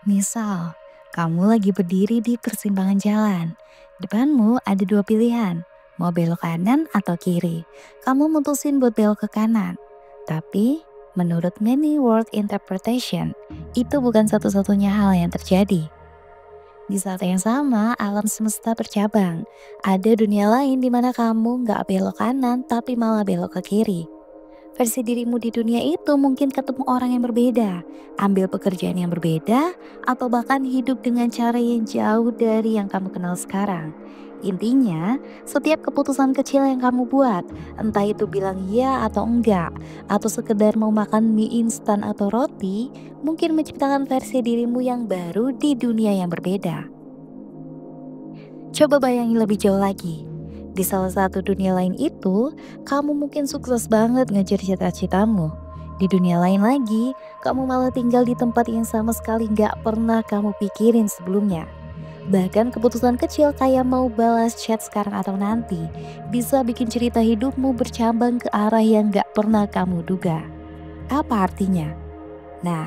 Misal, kamu lagi berdiri di persimpangan jalan. Depanmu ada dua pilihan, mau belok kanan atau kiri. Kamu mutusin buat belok ke kanan. Tapi, menurut many world interpretation, itu bukan satu-satunya hal yang terjadi. Di saat yang sama, alam semesta bercabang. Ada dunia lain di mana kamu nggak belok kanan tapi malah belok ke kiri. Versi dirimu di dunia itu mungkin ketemu orang yang berbeda, ambil pekerjaan yang berbeda, atau bahkan hidup dengan cara yang jauh dari yang kamu kenal sekarang. Intinya, setiap keputusan kecil yang kamu buat, entah itu bilang iya atau enggak, atau sekedar mau makan mie instan atau roti, mungkin menciptakan versi dirimu yang baru di dunia yang berbeda. Coba bayangin lebih jauh lagi. Di salah satu dunia lain itu, kamu mungkin sukses banget ngejar cita-citamu. Di dunia lain lagi, kamu malah tinggal di tempat yang sama sekali gak pernah kamu pikirin sebelumnya. Bahkan keputusan kecil kayak mau balas chat sekarang atau nanti, bisa bikin cerita hidupmu bercabang ke arah yang gak pernah kamu duga. Apa artinya? Nah,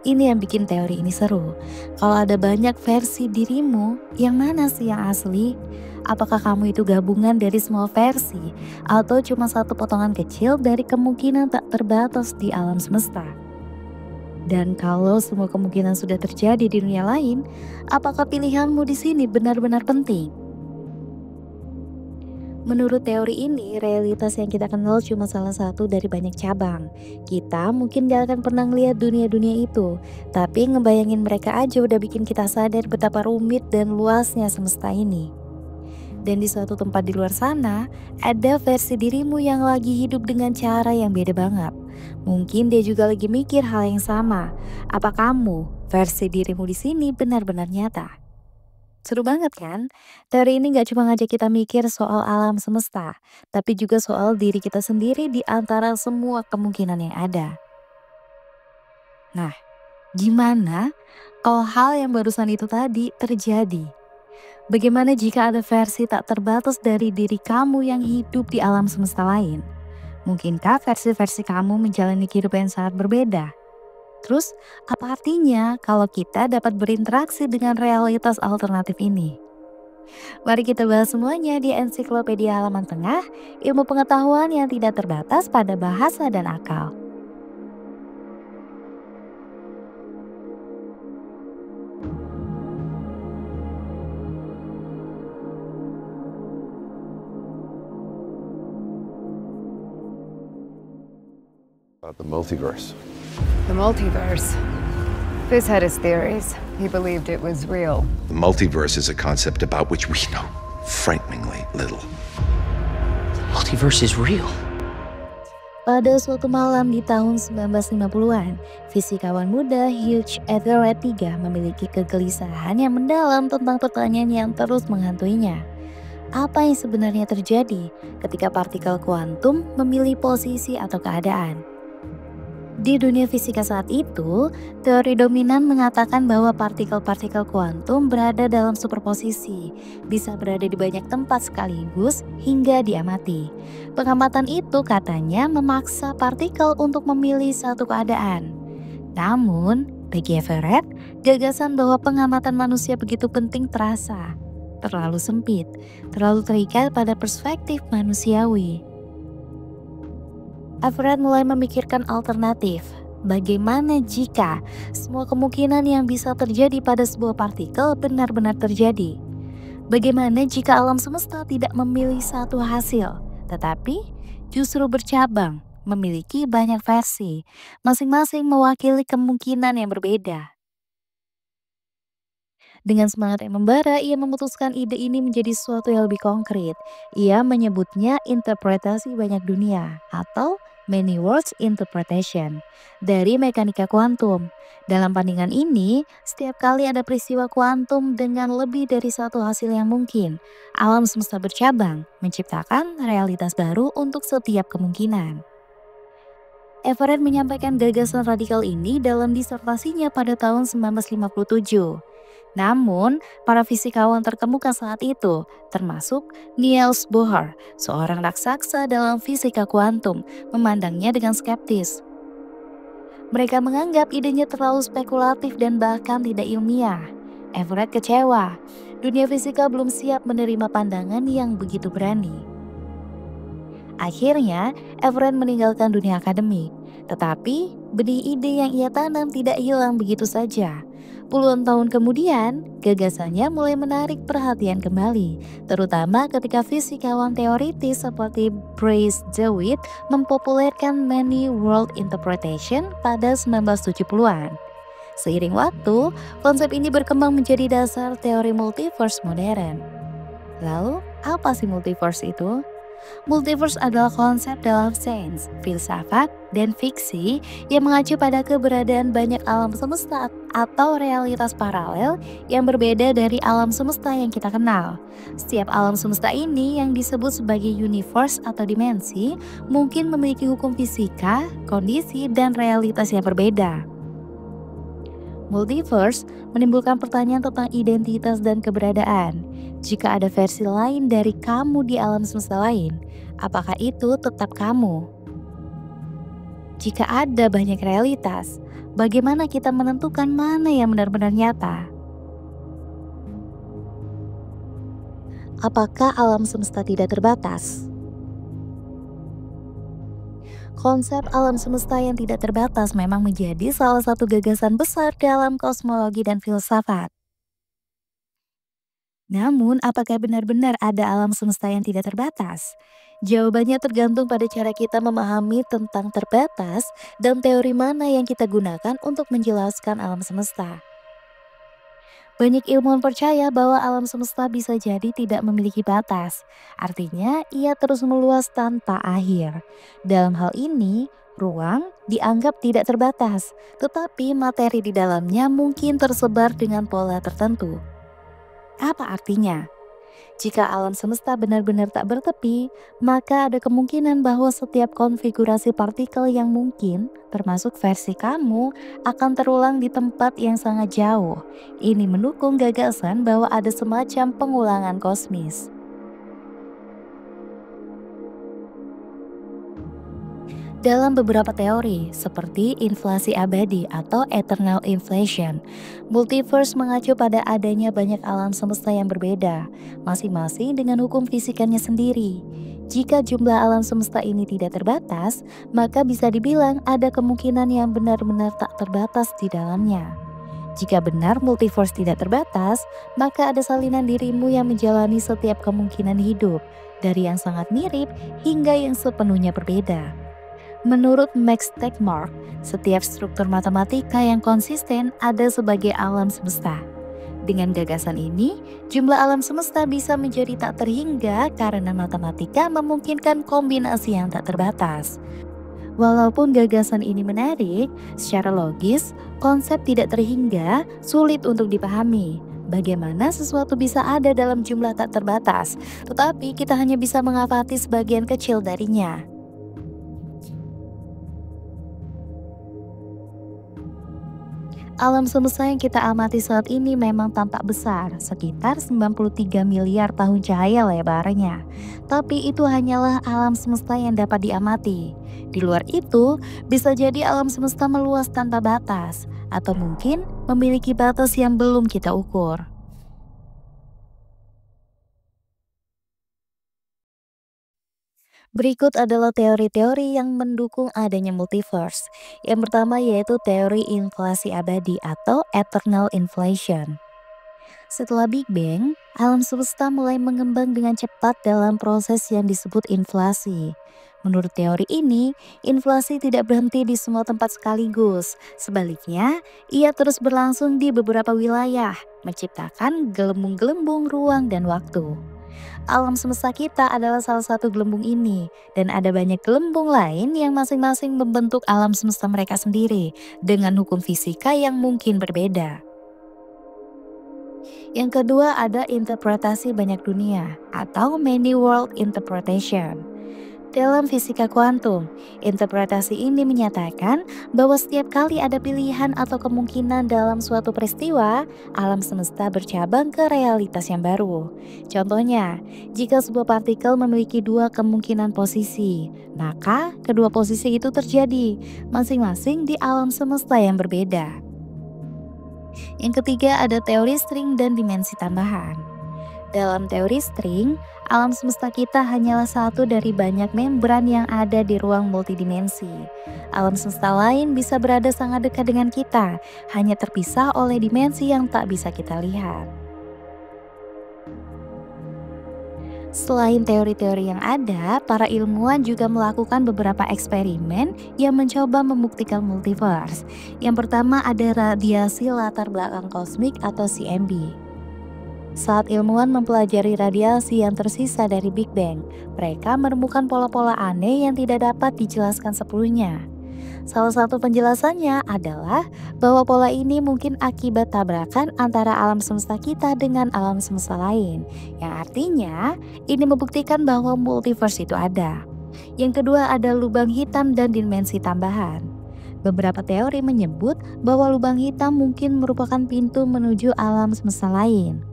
ini yang bikin teori ini seru. Kalau ada banyak versi dirimu, yang mana sih yang asli? Apakah kamu itu gabungan dari semua versi? Atau cuma satu potongan kecil dari kemungkinan tak terbatas di alam semesta? Dan kalau semua kemungkinan sudah terjadi di dunia lain, apakah pilihanmu di sini benar-benar penting? Menurut teori ini, realitas yang kita kenal cuma salah satu dari banyak cabang. Kita mungkin gak akan pernah ngeliat dunia-dunia itu, tapi ngebayangin mereka aja udah bikin kita sadar betapa rumit dan luasnya semesta ini. Dan di suatu tempat di luar sana, ada versi dirimu yang lagi hidup dengan cara yang beda banget. Mungkin dia juga lagi mikir hal yang sama. Apa kamu, versi dirimu di sini benar-benar nyata? Seru banget kan? Teori ini gak cuma ngajak kita mikir soal alam semesta, tapi juga soal diri kita sendiri di antara semua kemungkinan yang ada. Nah, gimana kalau hal yang barusan itu tadi terjadi? Bagaimana jika ada versi tak terbatas dari diri kamu yang hidup di alam semesta lain? Mungkinkah versi-versi kamu menjalani kehidupan yang sangat berbeda? Terus, apa artinya kalau kita dapat berinteraksi dengan realitas alternatif ini? Mari kita bahas semuanya di Ensiklopedia Halaman Tengah, ilmu pengetahuan yang tidak terbatas pada bahasa dan akal. About the multiverse. The multiverse. Fizz had his theories. He believed it was real. The multiverse is a concept about which we know frighteningly little. Multiverse is real. Pada suatu malam di tahun 1950-an, fisikawan muda Hugh Everett III memiliki kegelisahan yang mendalam tentang pertanyaan yang terus menghantuinya. Apa yang sebenarnya terjadi ketika partikel kuantum memilih posisi atau keadaan? Di dunia fisika saat itu, teori dominan mengatakan bahwa partikel-partikel kuantum berada dalam superposisi, bisa berada di banyak tempat sekaligus hingga diamati. Pengamatan itu katanya memaksa partikel untuk memilih satu keadaan. Namun, bagi Everett, gagasan bahwa pengamatan manusia begitu penting terasa terlalu sempit, terlalu terikat pada perspektif manusiawi. Everett mulai memikirkan alternatif. Bagaimana jika semua kemungkinan yang bisa terjadi pada sebuah partikel benar-benar terjadi? Bagaimana jika alam semesta tidak memilih satu hasil, tetapi justru bercabang, memiliki banyak versi, masing-masing mewakili kemungkinan yang berbeda? Dengan semangat yang membara, ia memutuskan ide ini menjadi sesuatu yang lebih konkret. Ia menyebutnya interpretasi banyak dunia atau many worlds interpretation dari mekanika kuantum. Dalam pandangan ini, setiap kali ada peristiwa kuantum dengan lebih dari satu hasil yang mungkin, alam semesta bercabang, menciptakan realitas baru untuk setiap kemungkinan. Everett menyampaikan gagasan radikal ini dalam disertasinya pada tahun 1957. Namun, para fisikawan terkemuka saat itu, termasuk Niels Bohr, seorang raksasa dalam fisika kuantum, memandangnya dengan skeptis. Mereka menganggap idenya terlalu spekulatif dan bahkan tidak ilmiah. Everett kecewa. Dunia fisika belum siap menerima pandangan yang begitu berani. Akhirnya, Everett meninggalkan dunia akademik. Tetapi, benih ide yang ia tanam tidak hilang begitu saja. Puluhan tahun kemudian, gagasannya mulai menarik perhatian kembali, terutama ketika fisikawan teoritis seperti Bryce DeWitt mempopulerkan Many World Interpretation pada 1970-an. Seiring waktu, konsep ini berkembang menjadi dasar teori multiverse modern. Lalu, apa sih multiverse itu? Multiverse adalah konsep dalam sains, filsafat, dan fiksi yang mengacu pada keberadaan banyak alam semesta atau realitas paralel yang berbeda dari alam semesta yang kita kenal. Setiap alam semesta ini yang disebut sebagai universe atau dimensi mungkin memiliki hukum fisika, kondisi, dan realitas yang berbeda. Multiverse menimbulkan pertanyaan tentang identitas dan keberadaan. Jika ada versi lain dari kamu di alam semesta lain, apakah itu tetap kamu? Jika ada banyak realitas, bagaimana kita menentukan mana yang benar-benar nyata? Apakah alam semesta tidak terbatas? Konsep alam semesta yang tidak terbatas memang menjadi salah satu gagasan besar dalam kosmologi dan filsafat. Namun, apakah benar-benar ada alam semesta yang tidak terbatas? Jawabannya tergantung pada cara kita memahami tentang terbatas dan teori mana yang kita gunakan untuk menjelaskan alam semesta. Banyak ilmuwan percaya bahwa alam semesta bisa jadi tidak memiliki batas. Artinya, ia terus meluas tanpa akhir. Dalam hal ini, ruang dianggap tidak terbatas, tetapi materi di dalamnya mungkin tersebar dengan pola tertentu. Apa artinya? Jika alam semesta benar-benar tak bertepi, maka ada kemungkinan bahwa setiap konfigurasi partikel yang mungkin, termasuk versi kamu, akan terulang di tempat yang sangat jauh. Ini mendukung gagasan bahwa ada semacam pengulangan kosmis. Dalam beberapa teori, seperti inflasi abadi atau eternal inflation, multiverse mengacu pada adanya banyak alam semesta yang berbeda, masing-masing dengan hukum fisikanya sendiri. Jika jumlah alam semesta ini tidak terbatas, maka bisa dibilang ada kemungkinan yang benar-benar tak terbatas di dalamnya. Jika benar multiverse tidak terbatas, maka ada salinan dirimu yang menjalani setiap kemungkinan hidup, dari yang sangat mirip hingga yang sepenuhnya berbeda. Menurut Max Tegmark, setiap struktur matematika yang konsisten ada sebagai alam semesta. Dengan gagasan ini, jumlah alam semesta bisa menjadi tak terhingga karena matematika memungkinkan kombinasi yang tak terbatas. Walaupun gagasan ini menarik, secara logis, konsep tidak terhingga sulit untuk dipahami. Bagaimana sesuatu bisa ada dalam jumlah tak terbatas, tetapi kita hanya bisa mengamati sebagian kecil darinya. Alam semesta yang kita amati saat ini memang tampak besar, sekitar 93 miliar tahun cahaya lebarnya. Tapi itu hanyalah alam semesta yang dapat diamati. Di luar itu, bisa jadi alam semesta meluas tanpa batas, atau mungkin memiliki batas yang belum kita ukur. Berikut adalah teori-teori yang mendukung adanya multiverse. Yang pertama yaitu teori inflasi abadi atau eternal inflation. Setelah Big Bang, alam semesta mulai mengembang dengan cepat dalam proses yang disebut inflasi. Menurut teori ini, inflasi tidak berhenti di semua tempat sekaligus. Sebaliknya, ia terus berlangsung di beberapa wilayah, menciptakan gelembung-gelembung ruang dan waktu. Alam semesta kita adalah salah satu gelembung ini, dan ada banyak gelembung lain yang masing-masing membentuk alam semesta mereka sendiri dengan hukum fisika yang mungkin berbeda. Yang kedua ada interpretasi banyak dunia atau many world interpretation. Dalam fisika kuantum, interpretasi ini menyatakan bahwa setiap kali ada pilihan atau kemungkinan dalam suatu peristiwa, alam semesta bercabang ke realitas yang baru. Contohnya, jika sebuah partikel memiliki dua kemungkinan posisi, maka kedua posisi itu terjadi, masing-masing di alam semesta yang berbeda. Yang ketiga ada teori string dan dimensi tambahan. Dalam teori string, alam semesta kita hanyalah satu dari banyak membran yang ada di ruang multidimensi. Alam semesta lain bisa berada sangat dekat dengan kita, hanya terpisah oleh dimensi yang tak bisa kita lihat. Selain teori-teori yang ada, para ilmuwan juga melakukan beberapa eksperimen yang mencoba membuktikan multiverse. Yang pertama ada radiasi latar belakang kosmik atau CMB. Saat ilmuwan mempelajari radiasi yang tersisa dari Big Bang, mereka menemukan pola-pola aneh yang tidak dapat dijelaskan sepenuhnya. Salah satu penjelasannya adalah bahwa pola ini mungkin akibat tabrakan antara alam semesta kita dengan alam semesta lain, yang artinya ini membuktikan bahwa multiverse itu ada. Yang kedua ada lubang hitam dan dimensi tambahan. Beberapa teori menyebut bahwa lubang hitam mungkin merupakan pintu menuju alam semesta lain.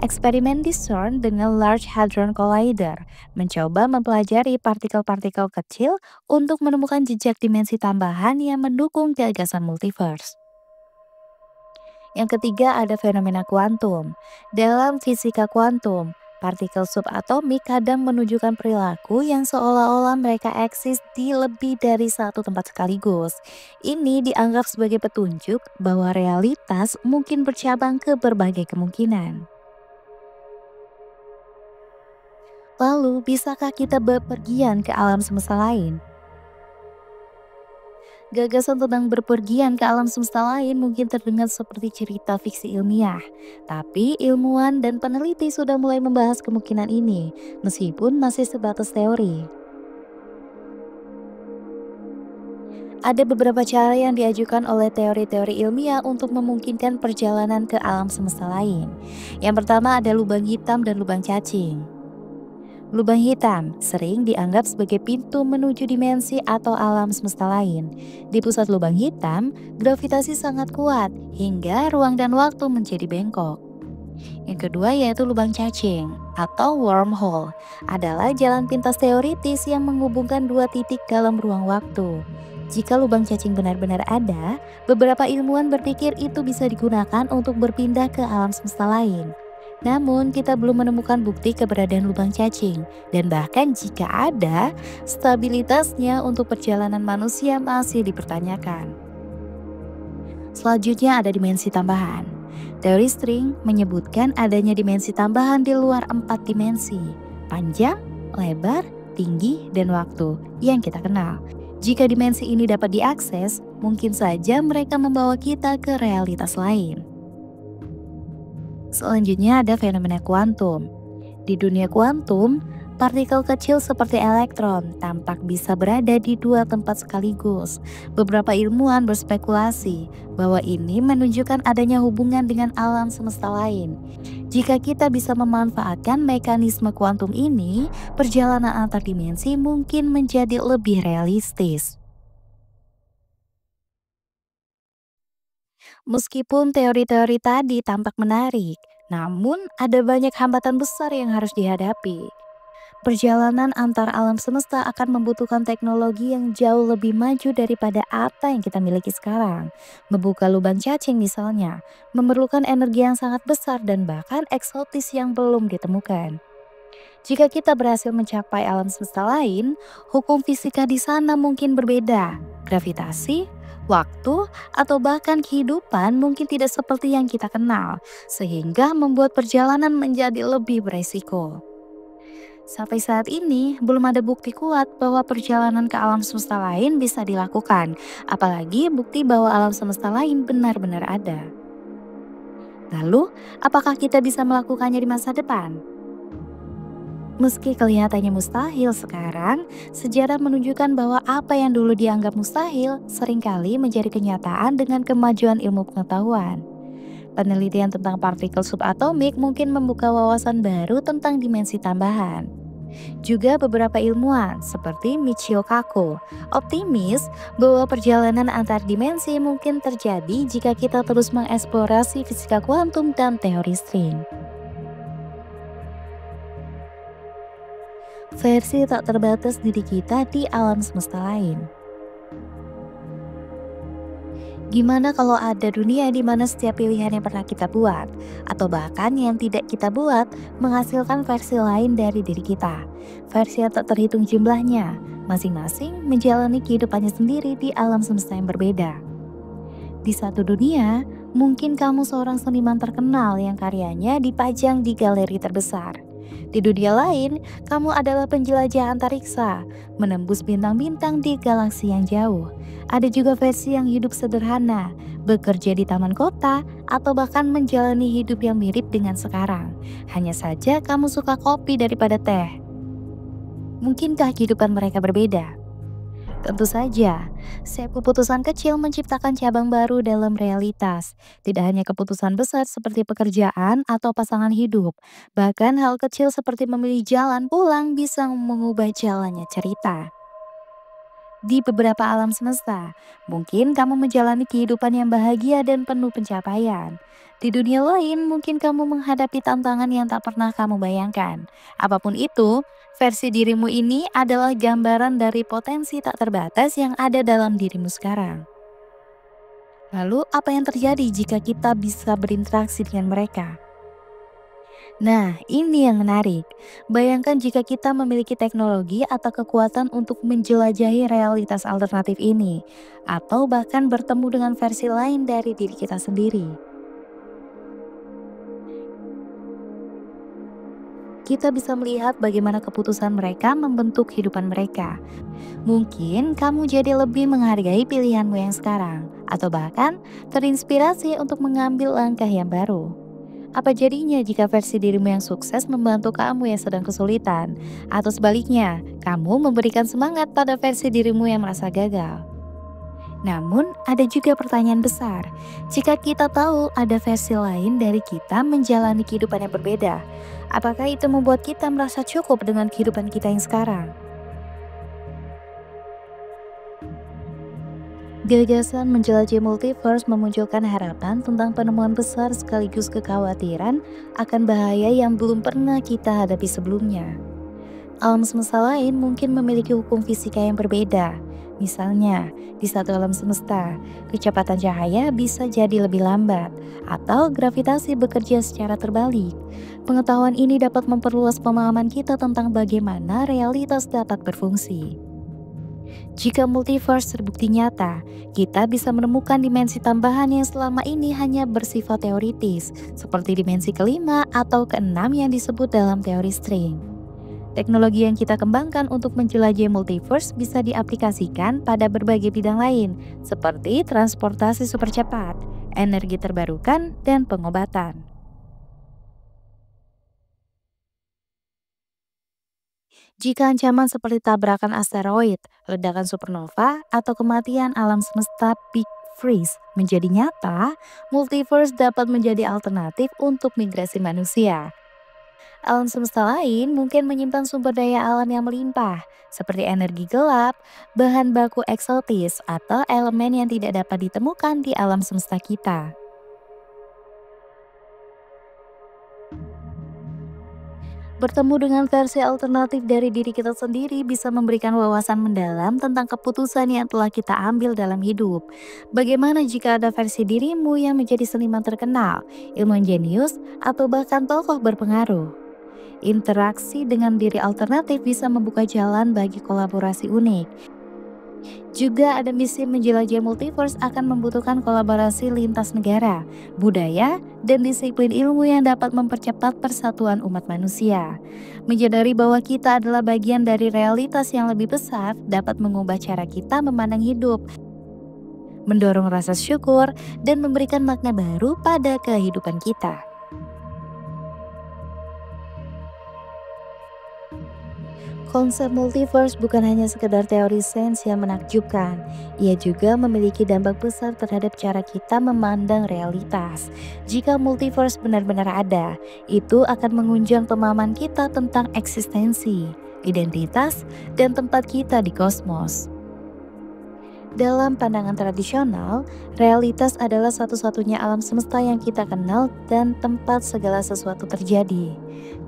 Eksperimen di CERN dengan Large Hadron Collider mencoba mempelajari partikel-partikel kecil untuk menemukan jejak dimensi tambahan yang mendukung gagasan multiverse. Yang ketiga ada fenomena kuantum. Dalam fisika kuantum, partikel subatomik kadang menunjukkan perilaku yang seolah-olah mereka eksis di lebih dari satu tempat sekaligus. Ini dianggap sebagai petunjuk bahwa realitas mungkin bercabang ke berbagai kemungkinan. Lalu, bisakah kita bepergian ke alam semesta lain? Gagasan tentang berpergian ke alam semesta lain mungkin terdengar seperti cerita fiksi ilmiah. Tapi ilmuwan dan peneliti sudah mulai membahas kemungkinan ini, meskipun masih sebatas teori. Ada beberapa cara yang diajukan oleh teori-teori ilmiah untuk memungkinkan perjalanan ke alam semesta lain. Yang pertama ada lubang hitam dan lubang cacing. Lubang hitam sering dianggap sebagai pintu menuju dimensi atau alam semesta lain. Di pusat lubang hitam, gravitasi sangat kuat hingga ruang dan waktu menjadi bengkok. Yang kedua yaitu lubang cacing atau wormhole, adalah jalan pintas teoritis yang menghubungkan dua titik dalam ruang waktu. Jika lubang cacing benar-benar ada, beberapa ilmuwan berpikir itu bisa digunakan untuk berpindah ke alam semesta lain. Namun, kita belum menemukan bukti keberadaan lubang cacing, dan bahkan jika ada, stabilitasnya untuk perjalanan manusia masih dipertanyakan. Selanjutnya ada dimensi tambahan. Teori string menyebutkan adanya dimensi tambahan di luar 4 dimensi, panjang, lebar, tinggi, dan waktu yang kita kenal. Jika dimensi ini dapat diakses, mungkin saja mereka membawa kita ke realitas lain. Selanjutnya ada fenomena kuantum. Di dunia kuantum, partikel kecil seperti elektron tampak bisa berada di dua tempat sekaligus. Beberapa ilmuwan berspekulasi bahwa ini menunjukkan adanya hubungan dengan alam semesta lain. Jika kita bisa memanfaatkan mekanisme kuantum ini, perjalanan antar dimensi mungkin menjadi lebih realistis. Meskipun teori-teori tadi tampak menarik, namun ada banyak hambatan besar yang harus dihadapi. Perjalanan antar alam semesta akan membutuhkan teknologi yang jauh lebih maju daripada apa yang kita miliki sekarang. Membuka lubang cacing misalnya, memerlukan energi yang sangat besar dan bahkan eksotis yang belum ditemukan. Jika kita berhasil mencapai alam semesta lain, hukum fisika di sana mungkin berbeda. Gravitasi, waktu, atau bahkan kehidupan mungkin tidak seperti yang kita kenal, sehingga membuat perjalanan menjadi lebih beresiko. Sampai saat ini, belum ada bukti kuat bahwa perjalanan ke alam semesta lain bisa dilakukan, apalagi bukti bahwa alam semesta lain benar-benar ada. Lalu, apakah kita bisa melakukannya di masa depan? Meski kelihatannya mustahil sekarang, sejarah menunjukkan bahwa apa yang dulu dianggap mustahil seringkali menjadi kenyataan dengan kemajuan ilmu pengetahuan. Penelitian tentang partikel subatomik mungkin membuka wawasan baru tentang dimensi tambahan. Juga beberapa ilmuwan seperti Michio Kaku optimis bahwa perjalanan antar dimensi mungkin terjadi jika kita terus mengeksplorasi fisika kuantum dan teori string. Versi tak terbatas diri kita di alam semesta lain. Gimana kalau ada dunia di mana setiap pilihan yang pernah kita buat, atau bahkan yang tidak kita buat, menghasilkan versi lain dari diri kita. Versi yang tak terhitung jumlahnya, masing-masing menjalani kehidupannya sendiri di alam semesta yang berbeda. Di satu dunia, mungkin kamu seorang seniman terkenal yang karyanya dipajang di galeri terbesar. Di dunia lain, kamu adalah penjelajah antariksa, menembus bintang-bintang di galaksi yang jauh. Ada juga versi yang hidup sederhana, bekerja di taman kota, atau bahkan menjalani hidup yang mirip dengan sekarang. Hanya saja kamu suka kopi daripada teh. Mungkinkah kehidupan mereka berbeda? Tentu saja, setiap keputusan kecil menciptakan cabang baru dalam realitas. Tidak hanya keputusan besar seperti pekerjaan atau pasangan hidup, bahkan hal kecil seperti memilih jalan pulang bisa mengubah jalannya cerita. Di beberapa alam semesta, mungkin kamu menjalani kehidupan yang bahagia dan penuh pencapaian. Di dunia lain, mungkin kamu menghadapi tantangan yang tak pernah kamu bayangkan. Apapun itu, versi dirimu ini adalah gambaran dari potensi tak terbatas yang ada dalam dirimu sekarang. Lalu, apa yang terjadi jika kita bisa berinteraksi dengan mereka? Nah, ini yang menarik. Bayangkan jika kita memiliki teknologi atau kekuatan untuk menjelajahi realitas alternatif ini, atau bahkan bertemu dengan versi lain dari diri kita sendiri. Kita bisa melihat bagaimana keputusan mereka membentuk kehidupan mereka. Mungkin kamu jadi lebih menghargai pilihanmu yang sekarang, atau bahkan terinspirasi untuk mengambil langkah yang baru. Apa jadinya jika versi dirimu yang sukses membantu kamu yang sedang kesulitan? Atau sebaliknya, kamu memberikan semangat pada versi dirimu yang merasa gagal? Namun, ada juga pertanyaan besar. Jika kita tahu ada versi lain dari kita menjalani kehidupan yang berbeda, apakah itu membuat kita merasa cukup dengan kehidupan kita yang sekarang? Gagasan menjelajah multiverse memunculkan harapan tentang penemuan besar sekaligus kekhawatiran akan bahaya yang belum pernah kita hadapi sebelumnya. Alam semesta lain mungkin memiliki hukum fisika yang berbeda. Misalnya, di satu alam semesta, kecepatan cahaya bisa jadi lebih lambat, atau gravitasi bekerja secara terbalik. Pengetahuan ini dapat memperluas pemahaman kita tentang bagaimana realitas dapat berfungsi. Jika multiverse terbukti nyata, kita bisa menemukan dimensi tambahan yang selama ini hanya bersifat teoritis, seperti dimensi kelima atau keenam yang disebut dalam teori string. Teknologi yang kita kembangkan untuk menjelajahi multiverse bisa diaplikasikan pada berbagai bidang lain, seperti transportasi super cepat, energi terbarukan, dan pengobatan. Jika ancaman seperti tabrakan asteroid, ledakan supernova, atau kematian alam semesta Big Freeze menjadi nyata, multiverse dapat menjadi alternatif untuk migrasi manusia. Alam semesta lain mungkin menyimpan sumber daya alam yang melimpah, seperti energi gelap, bahan baku eksotis, atau elemen yang tidak dapat ditemukan di alam semesta kita. Bertemu dengan versi alternatif dari diri kita sendiri bisa memberikan wawasan mendalam tentang keputusan yang telah kita ambil dalam hidup. Bagaimana jika ada versi dirimu yang menjadi seniman terkenal, ilmuwan jenius, atau bahkan tokoh berpengaruh? Interaksi dengan diri alternatif bisa membuka jalan bagi kolaborasi unik. Juga ada misi menjelajah multiverse akan membutuhkan kolaborasi lintas negara, budaya, dan disiplin ilmu yang dapat mempercepat persatuan umat manusia. Menyadari bahwa kita adalah bagian dari realitas yang lebih besar dapat mengubah cara kita memandang hidup, mendorong rasa syukur, dan memberikan makna baru pada kehidupan kita. Konsep multiverse bukan hanya sekedar teori sains yang menakjubkan, ia juga memiliki dampak besar terhadap cara kita memandang realitas. Jika multiverse benar-benar ada, itu akan mengunjang pemahaman kita tentang eksistensi, identitas, dan tempat kita di kosmos. Dalam pandangan tradisional, realitas adalah satu-satunya alam semesta yang kita kenal dan tempat segala sesuatu terjadi.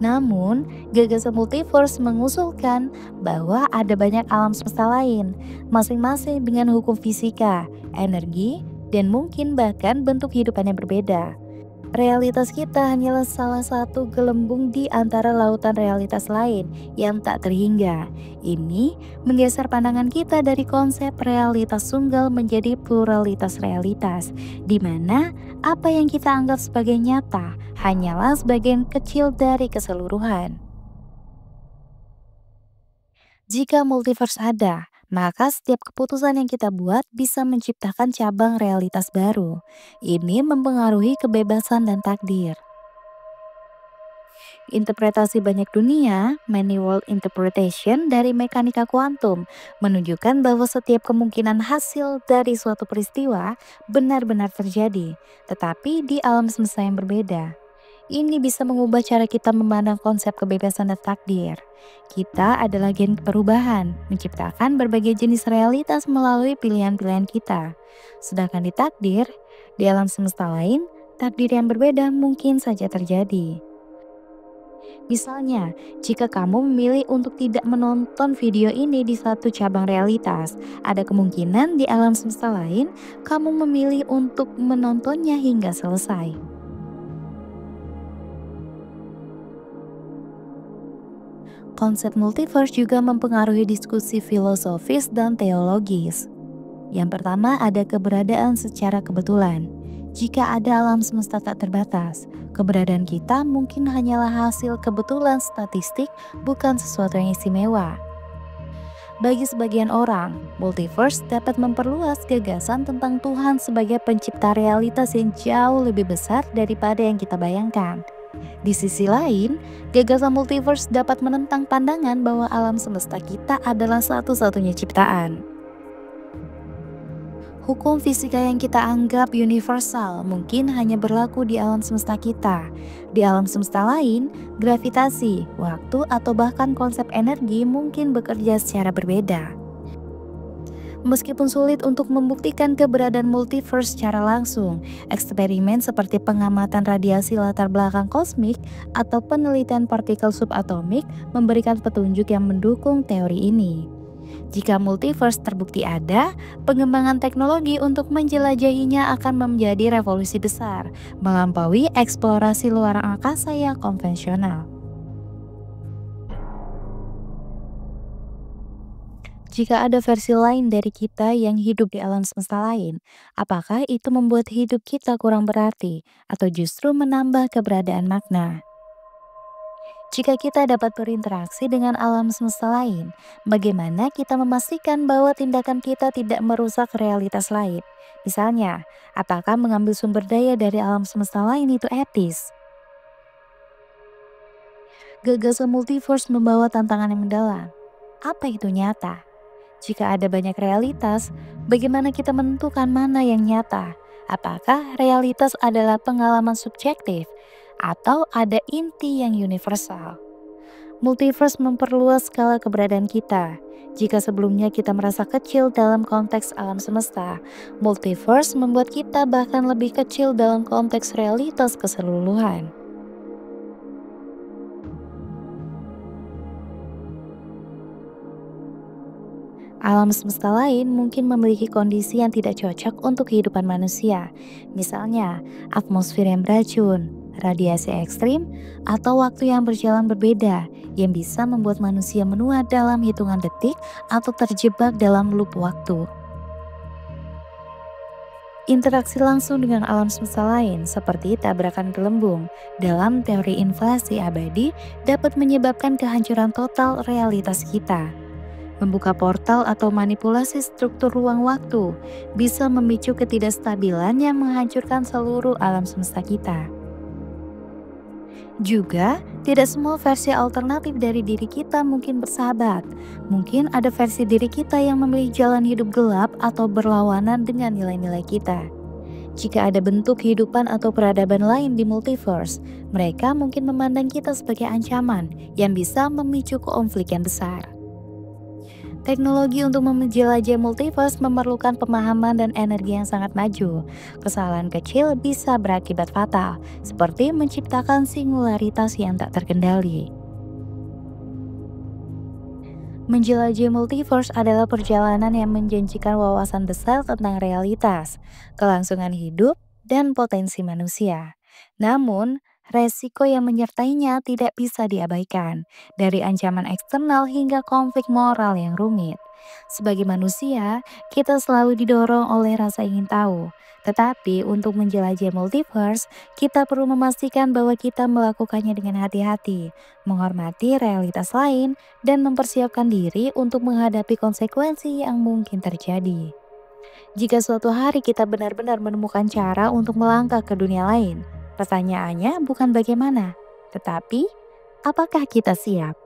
Namun, gagasan multiverse mengusulkan bahwa ada banyak alam semesta lain, masing-masing dengan hukum fisika, energi, dan mungkin bahkan bentuk kehidupan yang berbeda. Realitas kita hanyalah salah satu gelembung di antara lautan realitas lain yang tak terhingga. Ini menggeser pandangan kita dari konsep realitas tunggal menjadi pluralitas realitas, di mana apa yang kita anggap sebagai nyata hanyalah sebagian kecil dari keseluruhan. Jika multiverse ada, maka setiap keputusan yang kita buat bisa menciptakan cabang realitas baru. Ini mempengaruhi kebebasan dan takdir. Interpretasi banyak dunia, many world interpretation dari mekanika kuantum, menunjukkan bahwa setiap kemungkinan hasil dari suatu peristiwa benar-benar terjadi, tetapi di alam semesta yang berbeda. Ini bisa mengubah cara kita memandang konsep kebebasan dan takdir. Kita adalah gen perubahan, menciptakan berbagai jenis realitas melalui pilihan-pilihan kita. Sedangkan di takdir, di alam semesta lain, takdir yang berbeda mungkin saja terjadi. Misalnya, jika kamu memilih untuk tidak menonton video ini di satu cabang realitas, ada kemungkinan di alam semesta lain, kamu memilih untuk menontonnya hingga selesai. Konsep multiverse juga mempengaruhi diskusi filosofis dan teologis. Yang pertama ada keberadaan secara kebetulan. Jika ada alam semesta tak terbatas, keberadaan kita mungkin hanyalah hasil kebetulan statistik, bukan sesuatu yang istimewa. Bagi sebagian orang, multiverse dapat memperluas gagasan tentang Tuhan sebagai pencipta realitas yang jauh lebih besar daripada yang kita bayangkan. Di sisi lain, gagasan multiverse dapat menentang pandangan bahwa alam semesta kita adalah satu-satunya ciptaan. Hukum fisika yang kita anggap universal mungkin hanya berlaku di alam semesta kita. Di alam semesta lain, gravitasi, waktu, atau bahkan konsep energi mungkin bekerja secara berbeda. Meskipun sulit untuk membuktikan keberadaan multiverse secara langsung, eksperimen seperti pengamatan radiasi latar belakang kosmik atau penelitian partikel subatomik memberikan petunjuk yang mendukung teori ini. Jika multiverse terbukti ada, pengembangan teknologi untuk menjelajahinya akan menjadi revolusi besar, melampaui eksplorasi luar angkasa yang konvensional. Jika ada versi lain dari kita yang hidup di alam semesta lain, apakah itu membuat hidup kita kurang berarti atau justru menambah keberadaan makna? Jika kita dapat berinteraksi dengan alam semesta lain, bagaimana kita memastikan bahwa tindakan kita tidak merusak realitas lain? Misalnya, apakah mengambil sumber daya dari alam semesta lain itu etis? Gagasan multiverse membawa tantangan yang mendalam. Apa itu nyata? Jika ada banyak realitas, bagaimana kita menentukan mana yang nyata? Apakah realitas adalah pengalaman subjektif atau ada inti yang universal? Multiverse memperluas skala keberadaan kita. Jika sebelumnya kita merasa kecil dalam konteks alam semesta, multiverse membuat kita bahkan lebih kecil dalam konteks realitas keseluruhan. Alam semesta lain mungkin memiliki kondisi yang tidak cocok untuk kehidupan manusia, misalnya atmosfer yang beracun, radiasi ekstrim, atau waktu yang berjalan berbeda yang bisa membuat manusia menua dalam hitungan detik atau terjebak dalam loop waktu. Interaksi langsung dengan alam semesta lain seperti tabrakan gelembung dalam teori inflasi abadi dapat menyebabkan kehancuran total realitas kita. Membuka portal atau manipulasi struktur ruang waktu bisa memicu ketidakstabilan yang menghancurkan seluruh alam semesta kita. Juga, tidak semua versi alternatif dari diri kita mungkin bersahabat. Mungkin ada versi diri kita yang memilih jalan hidup gelap atau berlawanan dengan nilai-nilai kita. Jika ada bentuk kehidupan atau peradaban lain di multiverse, mereka mungkin memandang kita sebagai ancaman yang bisa memicu konflik yang besar. Teknologi untuk menjelajah multiverse memerlukan pemahaman dan energi yang sangat maju. Kesalahan kecil bisa berakibat fatal, seperti menciptakan singularitas yang tak terkendali. Menjelajah multiverse adalah perjalanan yang menjanjikan wawasan besar tentang realitas, kelangsungan hidup, dan potensi manusia. Namun, resiko yang menyertainya tidak bisa diabaikan, dari ancaman eksternal hingga konflik moral yang rumit. Sebagai manusia, kita selalu didorong oleh rasa ingin tahu. Tetapi untuk menjelajah multiverse, kita perlu memastikan bahwa kita melakukannya dengan hati-hati, menghormati realitas lain, dan mempersiapkan diri untuk menghadapi konsekuensi yang mungkin terjadi. Jika suatu hari kita benar-benar menemukan cara untuk melangkah ke dunia lain, pertanyaannya bukan bagaimana, tetapi apakah kita siap?